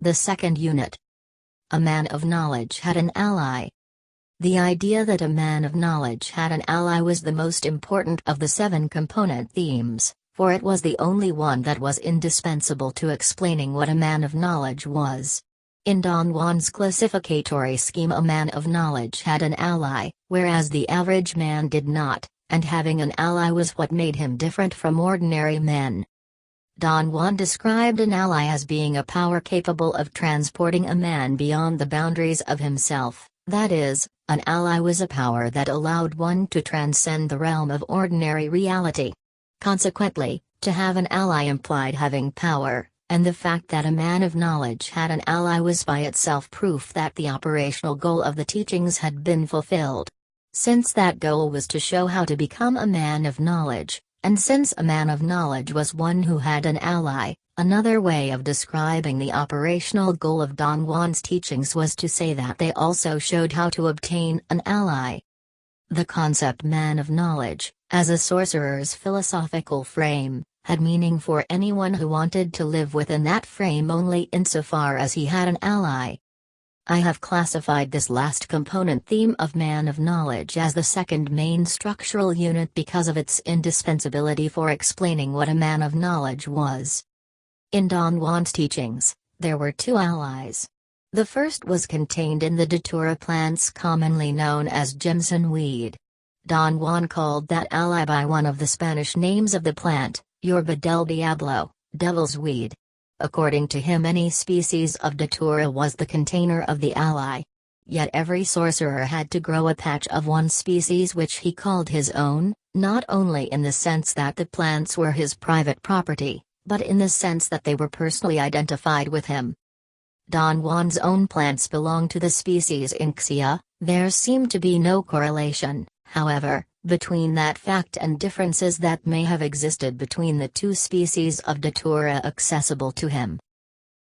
The second unit. A man of knowledge had an ally. The idea that a man of knowledge had an ally was the most important of the 7 component themes, for it was the only one that was indispensable to explaining what a man of knowledge was. In Don Juan's classificatory scheme, a man of knowledge had an ally, whereas the average man did not, and having an ally was what made him different from ordinary men. Don Juan described an ally as being a power capable of transporting a man beyond the boundaries of himself, that is, an ally was a power that allowed one to transcend the realm of ordinary reality. Consequently, to have an ally implied having power, and the fact that a man of knowledge had an ally was by itself proof that the operational goal of the teachings had been fulfilled. Since that goal was to show how to become a man of knowledge, and since a man of knowledge was one who had an ally, another way of describing the operational goal of Don Juan's teachings was to say that they also showed how to obtain an ally. The concept man of knowledge, as a sorcerer's philosophical frame, had meaning for anyone who wanted to live within that frame only insofar as he had an ally. I have classified this last component theme of man of knowledge as the second main structural unit because of its indispensability for explaining what a man of knowledge was. In Don Juan's teachings, there were 2 allies. The first was contained in the datura plants commonly known as Jimson weed. Don Juan called that ally by one of the Spanish names of the plant, Yerba del Diablo, devil's weed. According to him, any species of datura was the container of the ally. Yet every sorcerer had to grow a patch of one species which he called his own, not only in the sense that the plants were his private property, but in the sense that they were personally identified with him. Don Juan's own plants belonged to the species Inxia. There seemed to be no correlation, however, between that fact and differences that may have existed between the 2 species of datura accessible to him.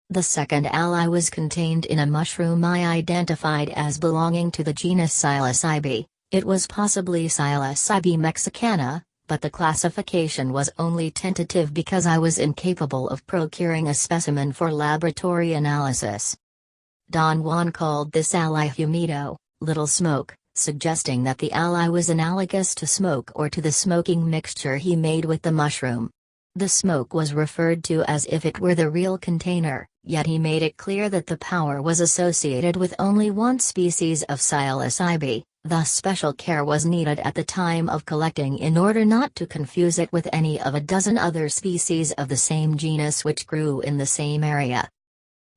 The second ally was contained in a mushroom I identified as belonging to the genus Psilocybe. It was possibly Psilocybe mexicana, but the classification was only tentative because I was incapable of procuring a specimen for laboratory analysis. Don Juan called this ally humido, little smoke, suggesting that the ally was analogous to smoke or to the smoking mixture he made with the mushroom. The smoke was referred to as if it were the real container, yet he made it clear that the power was associated with only one species of Psilocybe, thus special care was needed at the time of collecting in order not to confuse it with any of a dozen other species of the same genus which grew in the same area.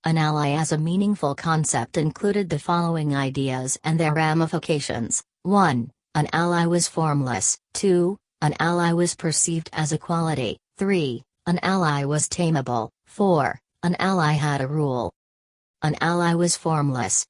An ally as a meaningful concept included the following ideas and their ramifications. 1. An ally was formless. 2. An ally was perceived as a quality. 3. An ally was tameable. 4. An ally had a rule. An ally was formless.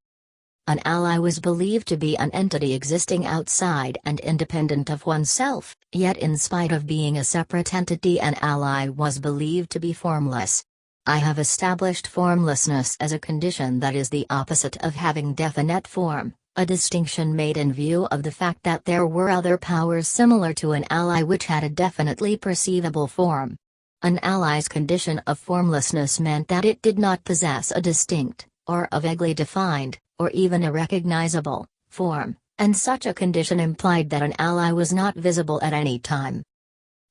An ally was believed to be an entity existing outside and independent of oneself, yet in spite of being a separate entity, an ally was believed to be formless. I have established formlessness as a condition that is the opposite of having definite form, a distinction made in view of the fact that there were other powers similar to an ally which had a definitely perceivable form. An ally's condition of formlessness meant that it did not possess a distinct, or a vaguely defined, or even a recognizable, form, and such a condition implied that an ally was not visible at any time.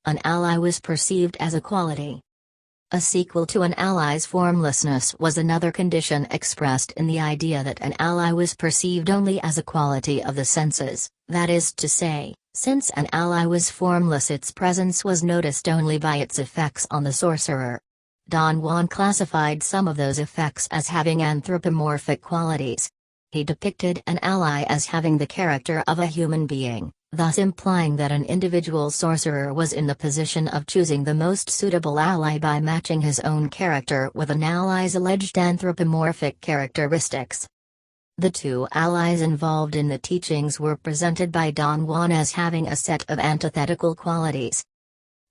An ally was perceived as a quality. A sequel to an ally's formlessness was another condition expressed in the idea that an ally was perceived only as a quality of the senses, that is to say, since an ally was formless, its presence was noticed only by its effects on the sorcerer. Don Juan classified some of those effects as having anthropomorphic qualities. He depicted an ally as having the character of a human being, thus implying that an individual sorcerer was in the position of choosing the most suitable ally by matching his own character with an ally's alleged anthropomorphic characteristics. The 2 allies involved in the teachings were presented by Don Juan as having a set of antithetical qualities.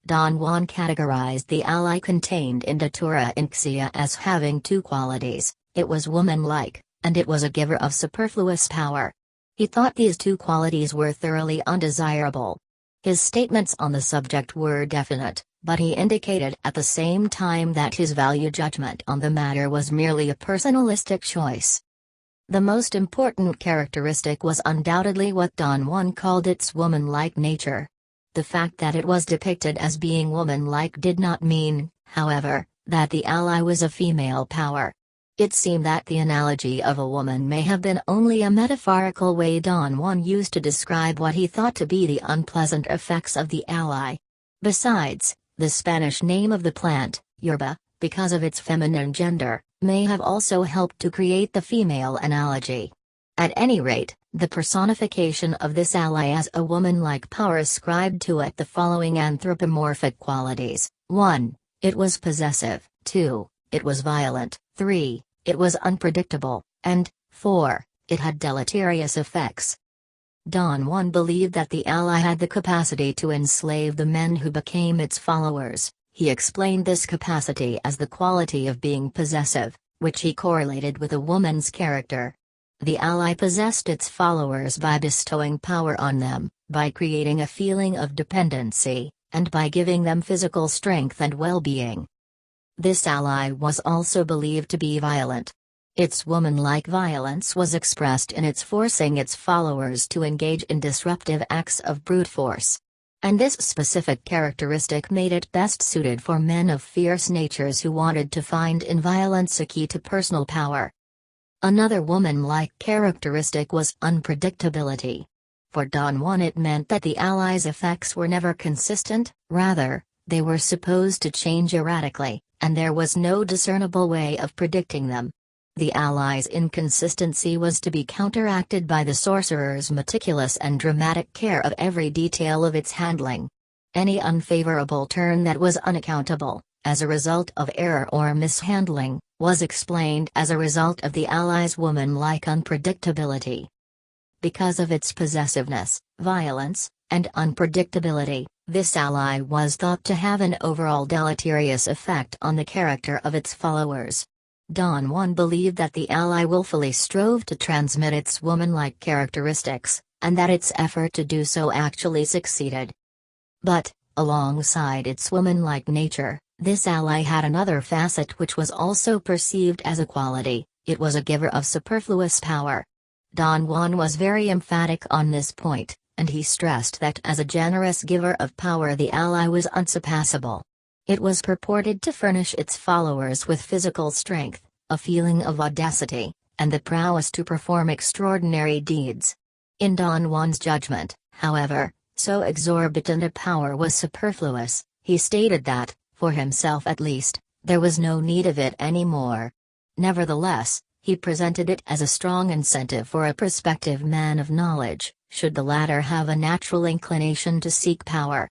Don Juan categorized the ally contained in Datura Inxia as having 2 qualities: it was woman-like, and it was a giver of superfluous power. He thought these 2 qualities were thoroughly undesirable. His statements on the subject were definite, but he indicated at the same time that his value judgment on the matter was merely a personalistic choice. The most important characteristic was undoubtedly what Don Juan called its woman-like nature. The fact that it was depicted as being woman-like did not mean, however, that the ally was a female power. It seemed that the analogy of a woman may have been only a metaphorical way Don Juan used to describe what he thought to be the unpleasant effects of the ally. Besides, the Spanish name of the plant, yerba, because of its feminine gender, may have also helped to create the female analogy. At any rate, the personification of this ally as a woman-like power ascribed to it the following anthropomorphic qualities: 1. It was possessive, 2. It was violent, 3. It was unpredictable, and 4. It had deleterious effects. Don Juan believed that the ally had the capacity to enslave the men who became its followers. He explained this capacity as the quality of being possessive, which he correlated with a woman's character. The ally possessed its followers by bestowing power on them, by creating a feeling of dependency, and by giving them physical strength and well-being. This ally was also believed to be violent. Its woman-like violence was expressed in its forcing its followers to engage in disruptive acts of brute force. And this specific characteristic made it best suited for men of fierce natures who wanted to find in violence a key to personal power. Another woman-like characteristic was unpredictability. For Don Juan it meant that the ally's effects were never consistent, rather, they were supposed to change erratically, and there was no discernible way of predicting them. The ally's inconsistency was to be counteracted by the sorcerer's meticulous and dramatic care of every detail of its handling. Any unfavorable turn that was unaccountable, as a result of error or mishandling, was explained as a result of the ally's woman-like unpredictability. Because of its possessiveness, violence, and unpredictability, this ally was thought to have an overall deleterious effect on the character of its followers. Don Juan believed that the ally willfully strove to transmit its woman-like characteristics, and that its effort to do so actually succeeded. But, alongside its woman-like nature, this ally had another facet which was also perceived as a quality: it was a giver of superfluous power. Don Juan was very emphatic on this point, and he stressed that as a generous giver of power the ally was unsurpassable. It was purported to furnish its followers with physical strength, a feeling of audacity, and the prowess to perform extraordinary deeds. In Don Juan's judgment, however, so exorbitant a power was superfluous. He stated that, for himself at least, there was no need of it anymore. Nevertheless, he presented it as a strong incentive for a prospective man of knowledge, should the latter have a natural inclination to seek power.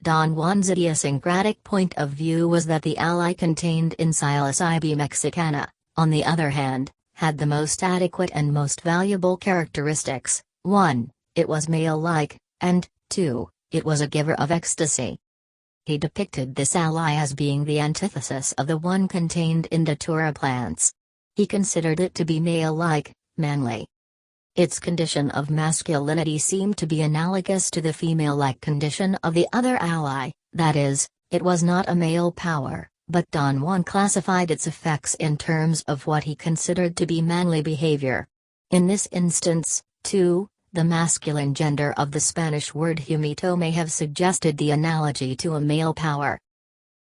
Don Juan's idiosyncratic point of view was that the ally contained in psilocybe mexicana, on the other hand, had the most adequate and most valuable characteristics: 1. It was male-like, and 2. It was a giver of ecstasy. He depicted this ally as being the antithesis of the one contained in datura plants. He considered it to be male-like, manly. Its condition of masculinity seemed to be analogous to the female-like condition of the other ally, that is, it was not a male power, but Don Juan classified its effects in terms of what he considered to be manly behavior. In this instance, too, the masculine gender of the Spanish word humito may have suggested the analogy to a male power.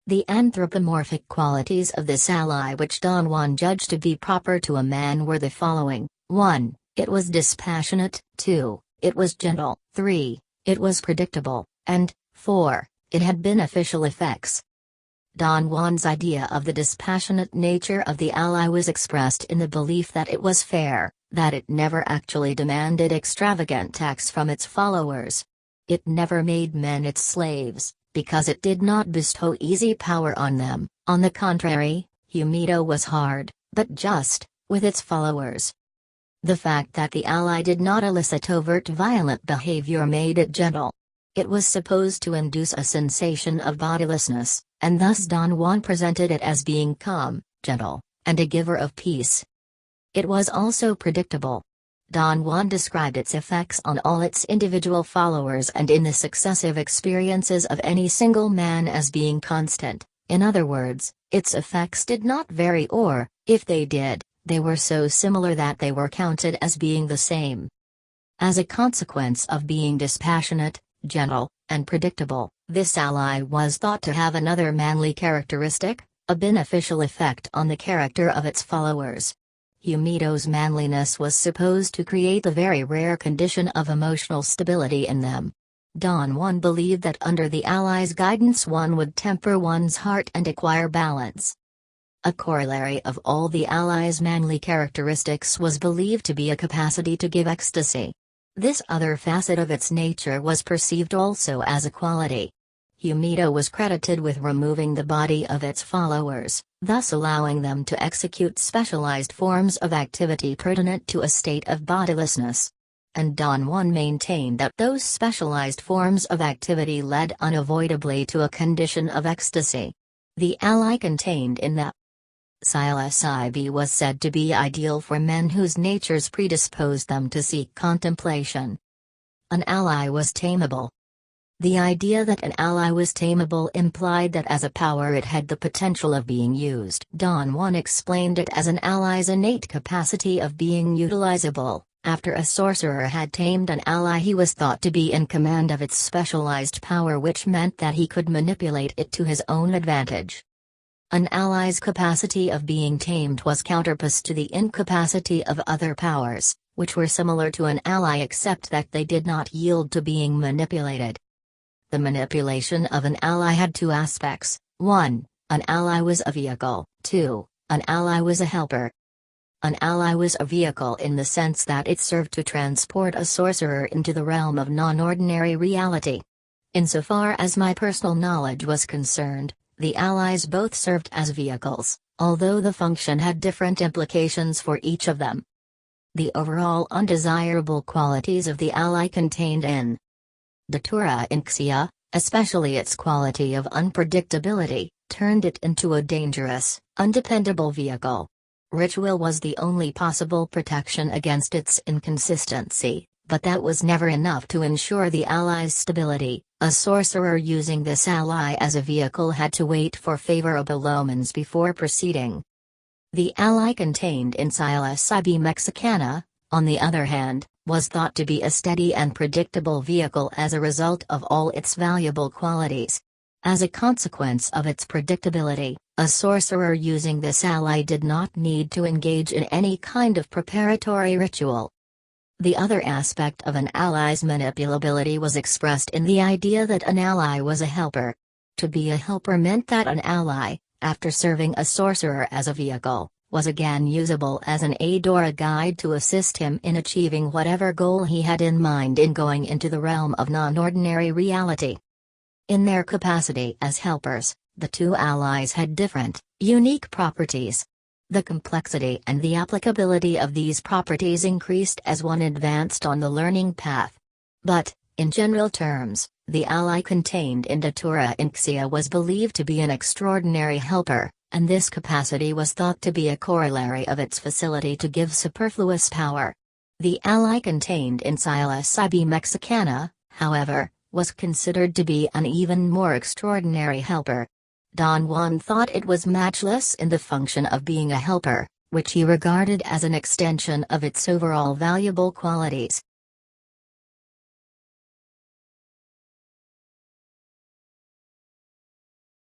The anthropomorphic qualities of this ally which Don Juan judged to be proper to a man were the following: 1. It was dispassionate, 2. It was gentle, 3. It was predictable, and 4. It had beneficial effects. Don Juan's idea of the dispassionate nature of the ally was expressed in the belief that it was fair, that it never actually demanded extravagant tax from its followers. It never made men its slaves, because it did not bestow easy power on them. On the contrary, Humito was hard, but just, with its followers. The fact that the ally did not elicit overt violent behavior made it gentle. It was supposed to induce a sensation of bodilessness, and thus Don Juan presented it as being calm, gentle, and a giver of peace. It was also predictable. Don Juan described its effects on all its individual followers and in the successive experiences of any single man as being constant. In other words, its effects did not vary or, if they did, they were so similar that they were counted as being the same. As a consequence of being dispassionate, gentle, and predictable, this ally was thought to have another manly characteristic, a beneficial effect on the character of its followers. Humito's manliness was supposed to create the very rare condition of emotional stability in them. Don Juan believed that under the ally's guidance one would temper one's heart and acquire balance. A corollary of all the ally's manly characteristics was believed to be a capacity to give ecstasy. This other facet of its nature was perceived also as a quality. Humito was credited with removing the body of its followers, thus allowing them to execute specialized forms of activity pertinent to a state of bodilessness. And Don Juan maintained that those specialized forms of activity led unavoidably to a condition of ecstasy. The ally contained in the psilocybe was said to be ideal for men whose natures predisposed them to seek contemplation. An ally was tameable. The idea that an ally was tameable implied that as a power it had the potential of being used. Don Juan explained it as an ally's innate capacity of being utilizable. After a sorcerer had tamed an ally, he was thought to be in command of its specialized power, which meant that he could manipulate it to his own advantage. An ally's capacity of being tamed was counterpoised to the incapacity of other powers, which were similar to an ally except that they did not yield to being manipulated. The manipulation of an ally had two aspects: 1. An ally was a vehicle, 2. An ally was a helper. An ally was a vehicle in the sense that it served to transport a sorcerer into the realm of non-ordinary reality. Insofar as my personal knowledge was concerned, the allies both served as vehicles, although the function had different implications for each of them. The overall undesirable qualities of the ally contained in Datura Inxia, especially its quality of unpredictability, turned it into a dangerous, undependable vehicle. Ritual was the only possible protection against its inconsistency, but that was never enough to ensure the ally's stability. A sorcerer using this ally as a vehicle had to wait for favorable omens before proceeding. The ally contained in Psilocybe mexicana, on the other hand, was thought to be a steady and predictable vehicle as a result of all its valuable qualities. As a consequence of its predictability, a sorcerer using this ally did not need to engage in any kind of preparatory ritual. The other aspect of an ally's manipulability was expressed in the idea that an ally was a helper. To be a helper meant that an ally, after serving a sorcerer as a vehicle, was again usable as an aid or a guide to assist him in achieving whatever goal he had in mind in going into the realm of non-ordinary reality. In their capacity as helpers, the two allies had different, unique properties. The complexity and the applicability of these properties increased as one advanced on the learning path. But, in general terms, the ally contained in Datura Inxia was believed to be an extraordinary helper, and this capacity was thought to be a corollary of its facility to give superfluous power. The ally contained in Psilocybe mexicana, however, was considered to be an even more extraordinary helper. Don Juan thought it was matchless in the function of being a helper, which he regarded as an extension of its overall valuable qualities.